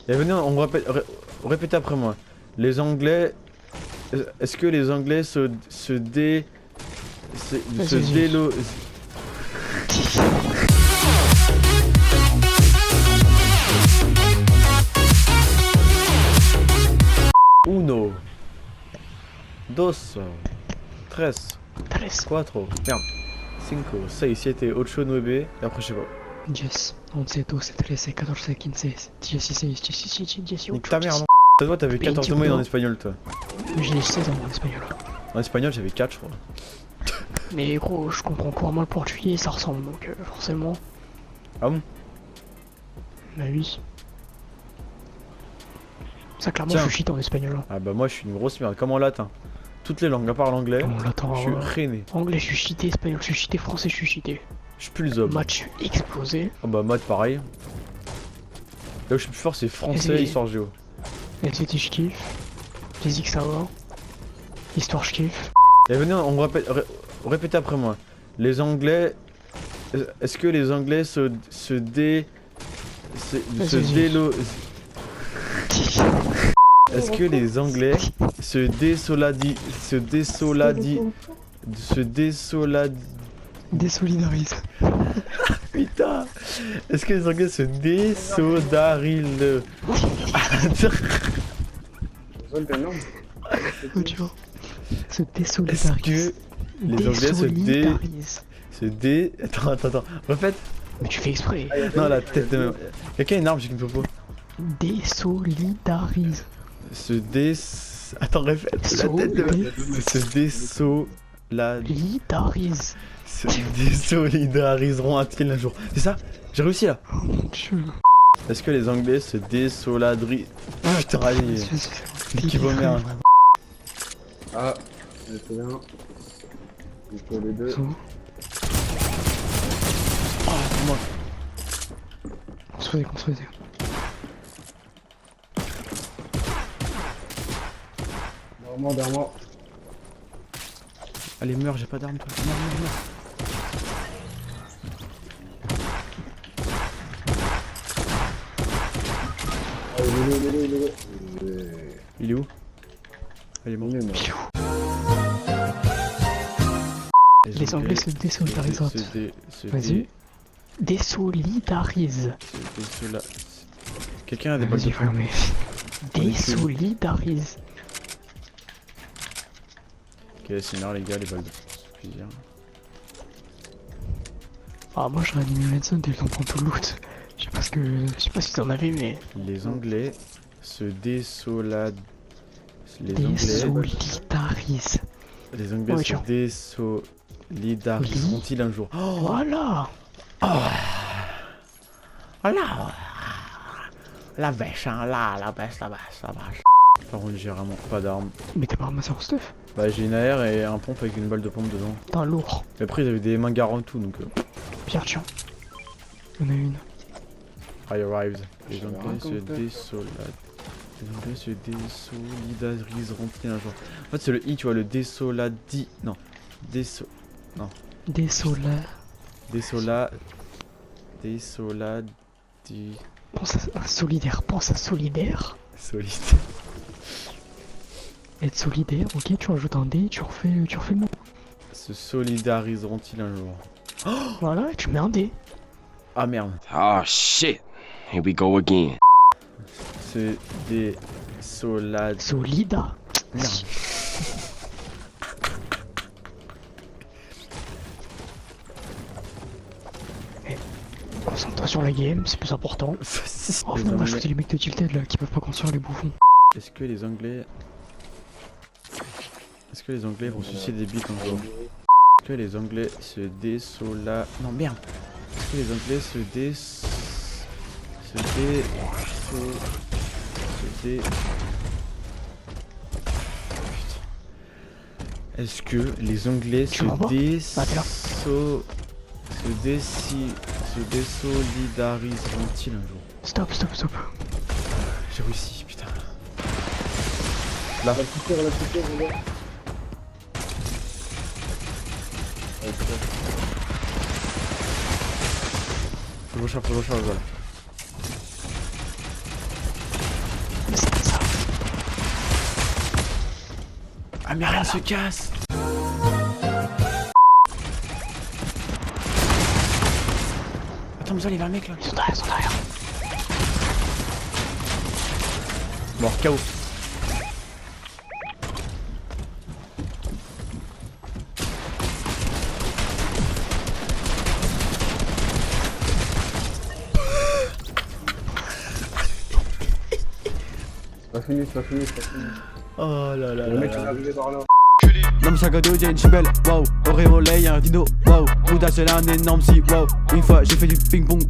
Et venez, on répète après moi. Les Anglais... Est-ce que les Anglais se délo... Uno, dos, tres, cuatro, merde, cinco, seis, siete, ocho, nueve, et après je sais pas. 10, 11, 12, 13, 14, 15, 16, 17, 18. Nique ta mère, non. Toi t'avais 14 moyens en espagnol toi. J'ai 16 ans en espagnol. En espagnol j'avais 4 je crois. Mais gros, je comprends couramment le portugais, ça ressemble donc forcément. Ah bon? Bah oui. Ça clairement Tiens. je suis shit en espagnol. Hein. Ah bah moi je suis une grosse merde, comme en latin. Toutes les langues à part l'anglais, On l'attend. je suis rené. Anglais je suis cheaté, espagnol je suis cheaté, français je suis cheaté. Je suis plus le zob. Match explosé. Ah bah mode pareil. Là où je suis plus fort c'est français, histoire géo. SVT je kiffe. Physique ça va. Histoire je kiffe. Et venez, on répète après moi. Les Anglais... Est-ce que les Anglais se délo... Est-ce que les Anglais se Désolidarise. Putain. Est-ce que les Anglais se désolidarisent? Tu vois. Se Est-ce désolidarise. que les Anglais Attends, répète. Mais tu fais exprès. Non, la tête de... Quelqu'un a une arme, j'ai qu'une popo. Désolidarise. Attends, répète. La tête de... Se désolidariseront-ils un jour? C'est ça? J'ai réussi là. Oh mon dieu. Est-ce que les Anglais se désolidarisent? Putain, allez. Qui vaut merde. Ah, c'est bien. Il faut les deux. Oh, moi. Construisez. Derrière moi. Allez, meurs, j'ai pas d'arme toi. Meurs. Ah, il est. Il est où? Il est mort. Les Anglais se désolidarisent. Vas-y. Désolidarise. Quelqu'un a des balles de feu? Désolidarise. Ok, c'est là les gars, les balles de plusieurs. Ah moi je réanime Benson dès le temps pour tout le loot. Je sais pas si t'en avais mais... Les Anglais se désolidarisent. Les Anglais Ouais, se désolidariseront-ils un jour? Oh voilà. Voilà. La vache, hein, la vache. Par contre j'ai vraiment pas d'armes. Mais t'as pas ramassé en stuff? Bah j'ai une AR et un pompe avec une balle de pompe dedans. T'es un lourd. Mais après ils avaient des mains en tout donc... Pierre tiens. Il y en a une. I arrived. Les Anglais se désolidariseront-ils un jour? En fait c'est le I, tu vois, le désoladi... Non. Désoladi... Pense à solidaire, solidaire. Solide. Être solidaire, ok, tu rajoutes un D, tu refais le mot. Se solidariseront-ils un jour? Voilà, tu mets un D. Ah merde. Oh shit. Here we go again. Se désolad... Solida. Merde. Concentre sur la game, c'est plus important. Oh, on va shooter les mecs de Tilted là qui peuvent pas construire les bouffons. Est-ce que les Anglais vont sucer des bites un jour? Est-ce que les Anglais se désola... Non merde. Est-ce que les Anglais Est-ce que les Anglais se désolidariseront-ils un jour? Stop. J'ai réussi, putain. Là. La petite, les gars. Faut que je recharge, voilà. Ah mais rien se casse. Attends, mais ça, il y avait un mec là. Ils sont derrière. Mort, KO. C'est pas fini. Oh là là Le là mec il est là. arrivé par là. L'homme sac à dos, y'a une chibelle, wow. Auréolé, y'a un dino, wow. Bouddha, c'est là un énorme si, wow. Une fois, j'ai fait du ping-pong.